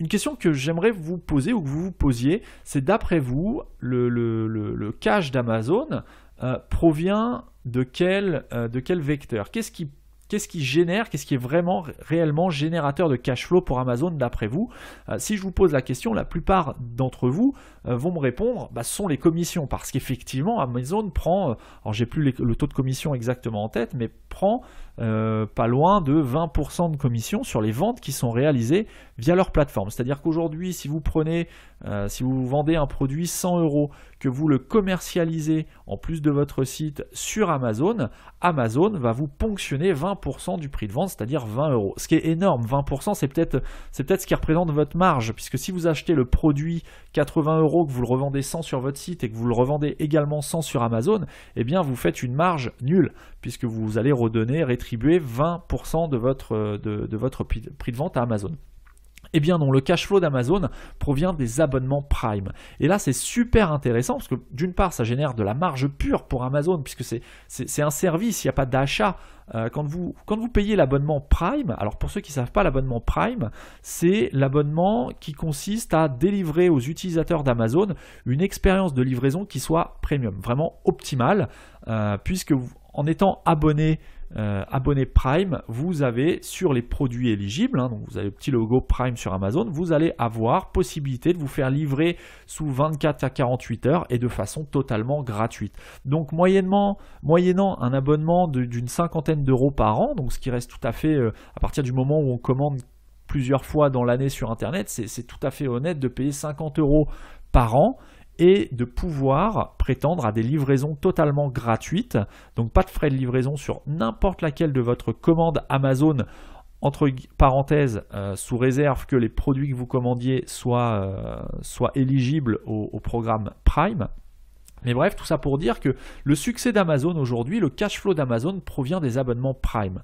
une question que j'aimerais vous poser ou que vous vous posiez, c'est d'après vous, le cash d'Amazon provient de quel vecteur? Qu'est-ce qui génère, qu'est-ce qui est vraiment réellement générateur de cash flow pour Amazon d'après vous? Si je vous pose la question, la plupart d'entre vous vont me répondre, ce sont les commissions, parce qu'effectivement Amazon prend, alors j'ai plus le taux de commission exactement en tête, mais prend pas loin de 20% de commission sur les ventes qui sont réalisées via leur plateforme. C'est-à-dire qu'aujourd'hui, si vous vendez un produit 100 €, que vous le commercialisez en plus de votre site sur Amazon, Amazon va vous ponctionner 20% du prix de vente, c'est-à-dire 20 €. Ce qui est énorme, 20%, c'est peut-être ce qui représente votre marge, puisque si vous achetez le produit 80 €, que vous le revendez 100 sur votre site et que vous le revendez également 100 sur Amazon, eh bien vous faites une marge nulle, puisque vous allez rétribuer 20% de votre prix de vente à Amazon. Eh bien non, le cash flow d'Amazon provient des abonnements Prime. Et là, c'est super intéressant parce que d'une part, ça génère de la marge pure pour Amazon puisque c'est un service, il n'y a pas d'achat. Quand vous payez l'abonnement Prime, alors pour ceux qui ne savent pas, l'abonnement Prime, c'est l'abonnement qui consiste à délivrer aux utilisateurs d'Amazon une expérience de livraison qui soit premium, vraiment optimale, puisque en étant abonné Prime, vous avez sur les produits éligibles, donc vous avez le petit logo Prime sur Amazon, vous allez avoir possibilité de vous faire livrer sous 24 à 48 heures et de façon totalement gratuite. Donc moyennant un abonnement d'une cinquantaine d'euros par an, donc ce qui reste tout à fait, à partir du moment où on commande plusieurs fois dans l'année sur Internet, c'est tout à fait honnête de payer 50 € par an et de pouvoir prétendre à des livraisons totalement gratuites, donc pas de frais de livraison sur n'importe laquelle de votre commande Amazon, entre parenthèses, sous réserve que les produits que vous commandiez soient éligibles au programme Prime. Mais bref, tout ça pour dire que le succès d'Amazon aujourd'hui, le cash flow d'Amazon provient des abonnements Prime.